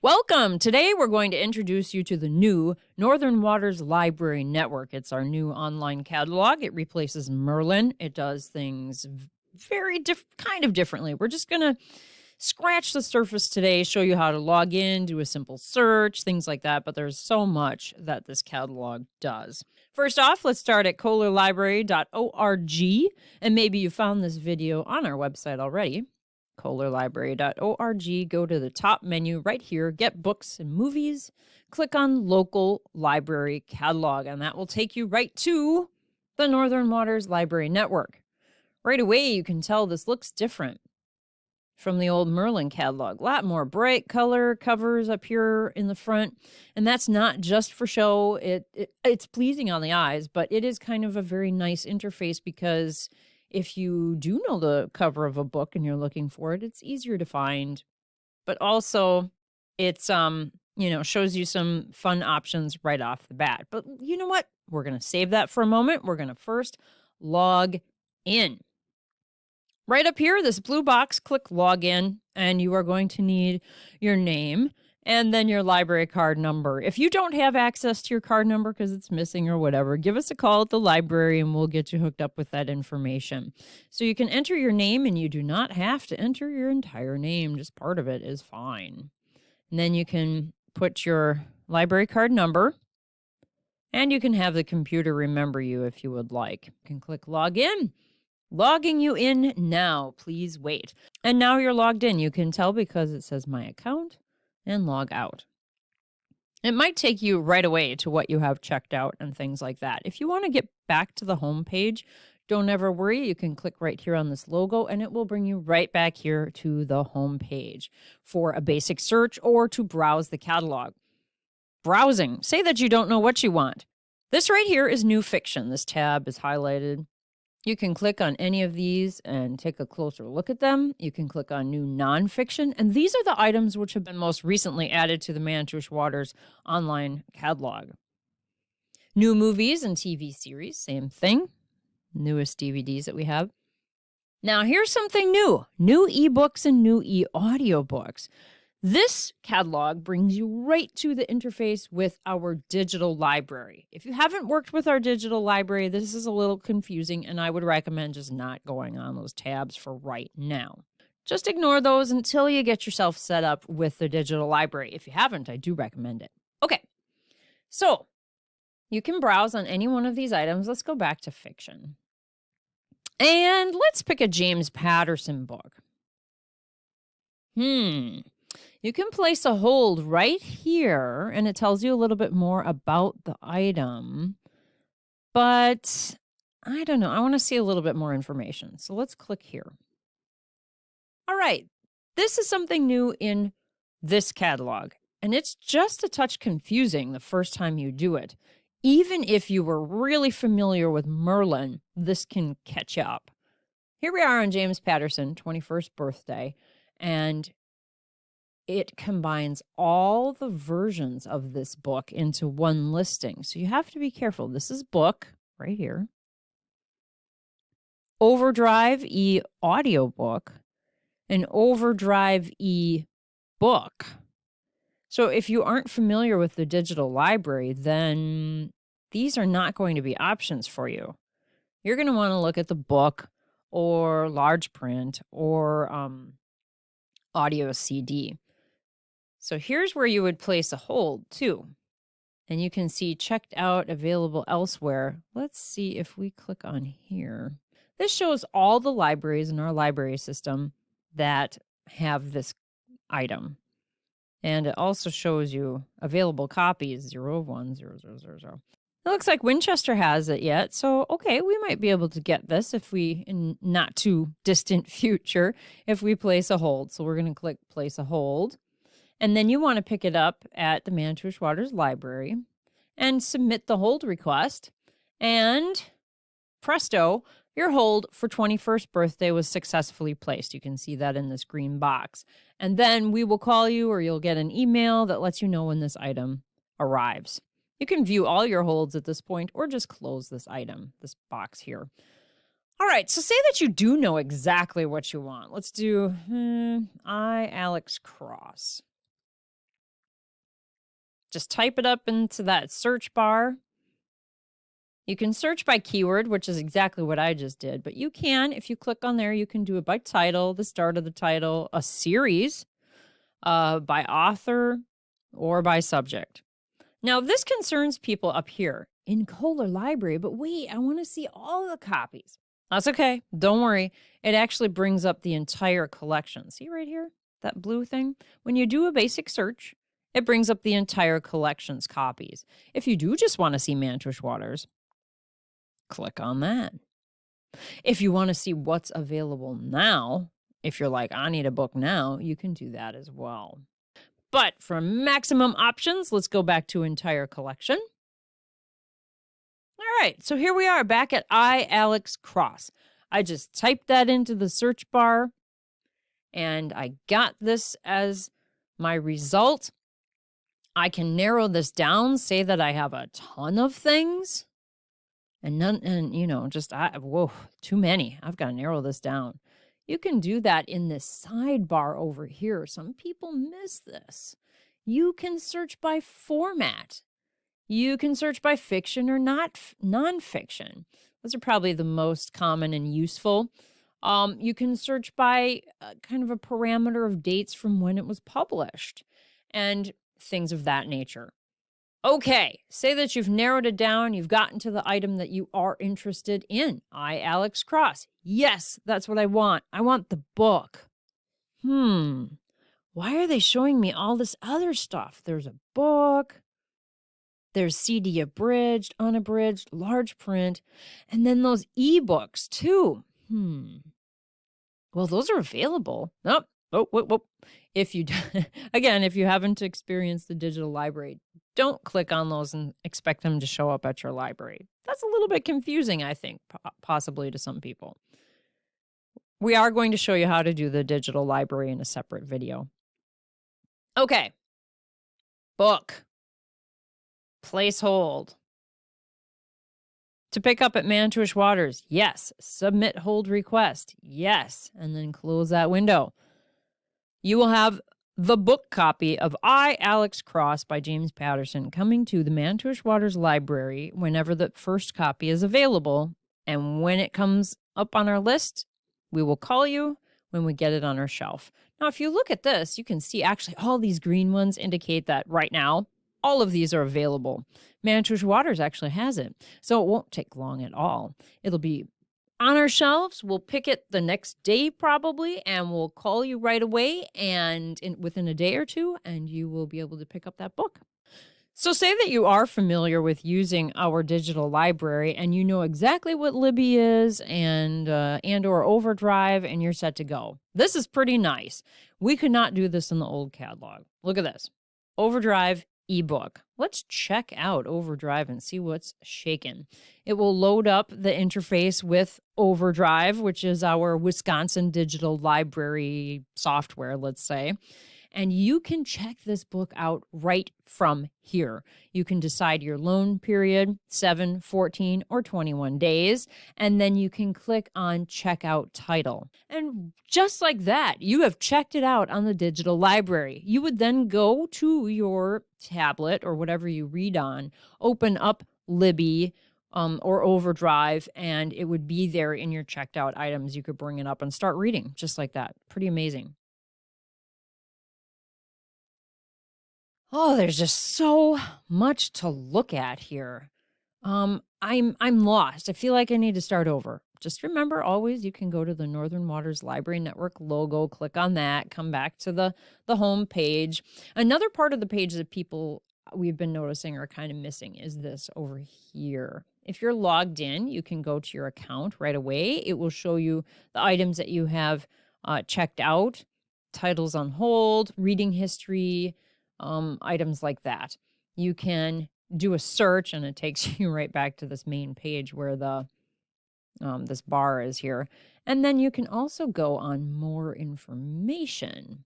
Welcome! Today we're going to introduce you to the new Northern Waters Library Network. It's our new online catalog. It replaces Merlin. It does things very kind of differently. We're just going to scratch the surface today, show you how to log in, do a simple search, things like that, but there's so much that this catalog does. First off, let's start at kohlerlibrary.org, and maybe you found this video on our website already. kohlerlibrary.org. Go to the top menu right here, get books and movies, click on local library catalog, and that will take you right to the Northern Waters Library Network. Right away, you can tell this looks different from the old Merlin catalog. A lot more bright color covers up here in the front, and that's not just for show. It's pleasing on the eyes, but it is kind of a very nice interface because if you do know the cover of a book and you're looking for it, it's easier to find. But also it's shows you some fun options right off the bat. But you know what? We're going to save that for a moment. We're going to first log in. Right up here, this blue box, click login, and you are going to need your name and then your library card number. If you don't have access to your card number because it's missing or whatever, give us a call at the library and we'll get you hooked up with that information. So you can enter your name, and you do not have to enter your entire name. Just part of it is fine. And then you can put your library card number, and you can have the computer remember you if you would like. You can click login. Logging you in now. Please wait. And now you're logged in. You can tell because it says my account and log out. It might take you right away to what you have checked out and things like that. If you want to get back to the home page, don't ever worry. You can click right here on this logo and it will bring you right back here to the home page for a basic search or to browse the catalog. Browsing. Say that you don't know what you want. This right here is new fiction. This tab is highlighted. You can click on any of these and take a closer look at them. You can click on new nonfiction, and these are the items which have been most recently added to the Mantush Waters online catalog. New movies and TV series, same thing. Newest DVDs that we have. Now here's something new ebooks and new e-audiobooks. This catalog brings you right to the interface with our digital library. If you haven't worked with our digital library, this is a little confusing, and I would recommend just not going on those tabs for right now. Just ignore those until you get yourself set up with the digital library. If you haven't, I do recommend it. Okay, so you can browse on any one of these items. Let's go back to fiction. And let's pick a James Patterson book. You can place a hold right here, and it tells you a little bit more about the item. But I don't know. I want to see a little bit more information. So let's click here. All right. This is something new in this catalog, and it's just a touch confusing the first time you do it. Even if you were really familiar with Merlin, this can catch up. Here we are on James Patterson, 21st birthday, and it combines all the versions of this book into one listing. So you have to be careful. This is book right here. Overdrive e-audiobook and Overdrive e-book. So if you aren't familiar with the digital library, then these are not going to be options for you. You're going to want to look at the book or large print or audio CD. So here's where you would place a hold too. And you can see checked out, available elsewhere. Let's see if we click on here. This shows all the libraries in our library system that have this item. And it also shows you available copies, 0 of 1, 0, 0, 0, 0. It looks like Winchester has it yet. So, okay, we might be able to get this if we, in not too distant future, if we place a hold. So we're going to click place a hold. And then you want to pick it up at the Mantush Waters Library and submit the hold request. And presto, your hold for 21st birthday was successfully placed. You can see that in this green box. And then we will call you, or you'll get an email that lets you know when this item arrives. You can view all your holds at this point or just close this item, this box here. All right, so say that you do know exactly what you want. Let's do I, Alex Cross. Just type it up into that search bar. You can search by keyword, which is exactly what I just did, but you can, if you click on there, you can do it by title, the start of the title, a series, by author, or by subject. Now, this concerns people up here in Kohler Library, but wait, I want to see all the copies. That's okay. Don't worry. It actually brings up the entire collection. See right here, that blue thing? When you do a basic search, it brings up the entire collection's copies. If you do just want to see Mantush Waters, click on that. If you want to see what's available now, if you're like, I need a book now, you can do that as well. But for maximum options, let's go back to entire collection. All right, so here we are back at I, Alex Cross. I just typed that into the search bar and I got this as my result. I can narrow this down, say that I have a ton of things and none, and whoa, too many. I've got to narrow this down. You can do that in this sidebar over here. Some people miss this. You can search by format. You can search by fiction or nonfiction. Those are probably the most common and useful. You can search by kind of a parameter of dates from when it was published and things of that nature. Okay, say that you've narrowed it down, you've gotten to the item that you are interested in. I, Alex Cross. Yes, that's what I want. I want the book. Why are they showing me all this other stuff? There's a book. There's CD abridged, unabridged, large print, and then those ebooks too. Well, those are available. Oh. If you, again, if you haven't experienced the digital library, don't click on those and expect them to show up at your library. That's a little bit confusing, I think, possibly to some people. We are going to show you how to do the digital library in a separate video. Okay. Book. Place hold. To pick up at Mantush Waters, yes. Submit hold request, yes. And then close that window. You will have the book copy of I, Alex Cross by James Patterson coming to the Mantush Waters Library whenever the first copy is available. And when it comes up on our list, we will call you when we get it on our shelf. Now, if you look at this, you can see actually all these green ones indicate that right now, all of these are available. Mantush Waters actually has it, so it won't take long at all. It'll be on our shelves. We'll pick it the next day probably, and we'll call you right away and within a day or two, and you will be able to pick up that book. So say that you are familiar with using our digital library and you know exactly what Libby is and or Overdrive, and you're set to go. This is pretty nice. We could not do this in the old catalog. Look at this. Overdrive ebook. Let's check out Overdrive and see what's shaken. It will load up the interface with Overdrive, which is our Wisconsin digital library software, let's say. And you can check this book out right from here. You can decide your loan period, 7, 14, or 21 days, and then you can click on Checkout Title. And just like that, you have checked it out on the digital library. You would then go to your tablet or whatever you read on, open up Libby or Overdrive, and it would be there in your checked out items. You could bring it up and start reading just like that. Pretty amazing. Oh, there's just so much to look at here. I'm lost. I feel like I need to start over. Just remember always you can go to the Northern Waters Library Network logo, click on that, come back to the home page. Another part of the page that people we've been noticing are kind of missing is this over here. If you're logged in, you can go to your account right away. It will show you the items that you have checked out, titles on hold, reading history, items like that. You can do a search and it takes you right back to this main page where the this bar is here. And then you can also go on more information.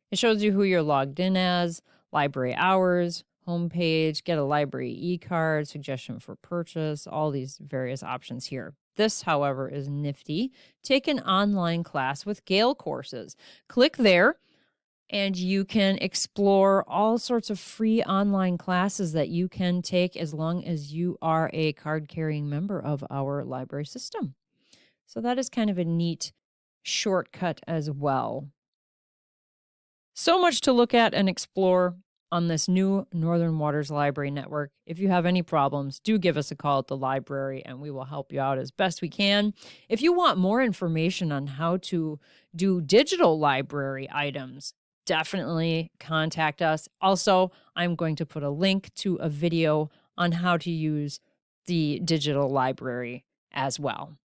It shows you who you're logged in as, library hours, homepage, get a library e-card, suggestion for purchase, all these various options here. This, however, is nifty. Take an online class with Gale courses. Click there. And you can explore all sorts of free online classes that you can take as long as you are a card-carrying member of our library system. So that is kind of a neat shortcut as well. So much to look at and explore on this new Northern Waters Library Network. If you have any problems, do give us a call at the library and we will help you out as best we can. If you want more information on how to do digital library items, definitely contact us. Also, I'm going to put a link to a video on how to use the digital library as well.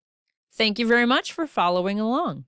Thank you very much for following along.